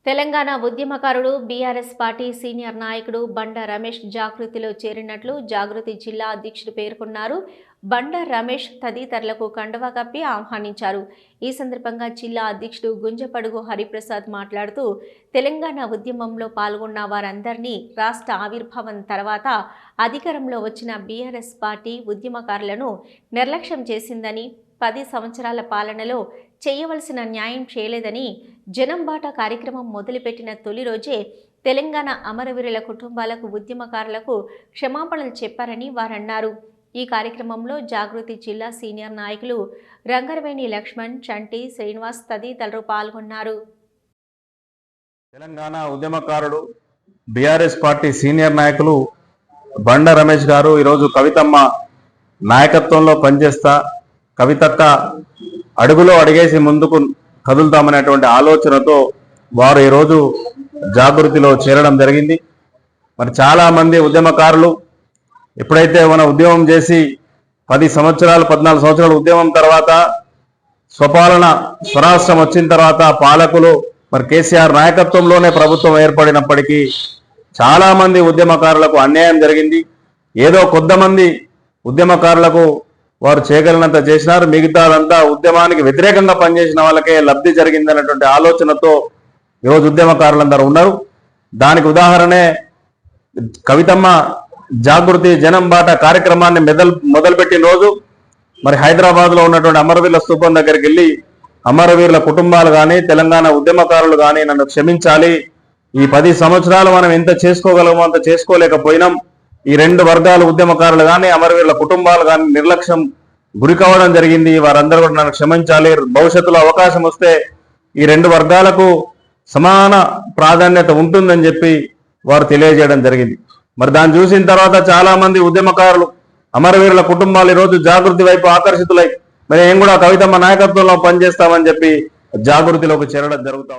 తెలంగాణ ఉద్యమకారుడు BRS party senior నాయకుడు బండ రమేష్ జాగృతిలో చేరినట్లు జాగృతి జిల్లా అధ్యక్షుడు పేర్కొన్నారు. బండ రమేష్ తదితరులకు కండువా కప్పి ఆహ్వానించారు. ఈ సందర్భంగా జిల్లా అధ్యక్షుడు గుంజపడుగు హరిప్రసాద్ మాట్లాడుతూ తెలంగాణ ఉద్యమంలో పాల్గొన్న వారందరినీ రాష్ట్ర ఆవిర్భావం తర్వాత అధికారంలో వచ్చిన బీఆర్ఎస్ పార్టీ ఉద్యమకారులను నిర్లక్ష్యం చేసిందని, 10 సంవత్సరాల పాలనలో చేయవలసిన న్యాయం చేయలేదని, జనం బాట కార్యక్రమం మొదలుపెట్టిన తొలి రోజే తెలంగాణ అమరవీరుల కుటుంబాలకు, ఉద్యమకారులకు క్షమాపణలు చెప్పారని వారన్నారు. ఈ కార్యక్రమంలో జాగృతి జిల్లా సీనియర్ నాయకులు రంగరవేణి లక్ష్మణ్, చంటి, శ్రీనివాస్ తదితరులు పాల్గొన్నారు. తెలంగాణ ఉద్యమకారుడు బీఆర్ఎస్ పార్టీ సీనియర్ నాయకులు బండ రమేష్ గారు ఈరోజు కవితమ్మ నాయకత్వంలో పనిచేస్తా, కవితక్క అడుగులో అడిగేసి ముందుకు కదులుతామనేటువంటి ఆలోచనతో వారు ఈరోజు జాగృతిలో చేరడం జరిగింది. మరి చాలా మంది ఉద్యమకారులు ఎప్పుడైతే మన ఉద్యమం చేసి 10 సంవత్సరాలు 14 సంవత్సరాల ఉద్యమం తర్వాత స్వపాలన స్వరాష్ట్రం వచ్చిన తర్వాత పాలకులు మరి కేసీఆర్ నాయకత్వంలోనే ప్రభుత్వం ఏర్పడినప్పటికీ చాలా మంది ఉద్యమకారులకు అన్యాయం జరిగింది. ఏదో కొద్దిమంది ఉద్యమకారులకు వారు చేయగలిగినంత చేసినారు, మిగతాదంతా ఉద్యమానికి వ్యతిరేకంగా పనిచేసిన వాళ్ళకే లబ్ధి జరిగిందన్నటువంటి ఆలోచనతో ఈరోజు ఉద్యమకారులందరూ ఉన్నారు. దానికి ఉదాహరణే కవితమ్మ జాగృతి జనం బాట కార్యక్రమాన్ని మొదలుపెట్టిన రోజు మరి హైదరాబాద్లో ఉన్నటువంటి అమరవీరుల స్తూపం దగ్గరికి వెళ్ళి అమరవీరుల కుటుంబాలు కానీ తెలంగాణ ఉద్యమకారులు కానీ నన్ను క్షమించాలి, ఈ 10 సంవత్సరాలు మనం ఎంత చేసుకోగలమో అంత చేసుకోలేకపోయినాం, ఈ 2 వర్గాల ఉద్యమకారులు కానీ అమరవీరుల కుటుంబాలు కానీ నిర్లక్ష్యం గురి కావడం జరిగింది, వారందరూ కూడా నన్ను క్షమించాలి, భవిష్యత్తులో అవకాశం వస్తే ఈ 2 వర్గాలకు సమాన ప్రాధాన్యత ఉంటుందని చెప్పి వారు తెలియజేయడం జరిగింది. మరి దాన్ని చూసిన తర్వాత చాలా మంది ఉద్యమకారులు అమరవీరుల కుటుంబాలు ఈరోజు జాగృతి వైపు ఆకర్షితులై మరి ఏం కూడా కవితమ్మ నాయకత్వంలో పనిచేస్తామని చెప్పి జాగృతిలోకి చేరడం జరుగుతాం.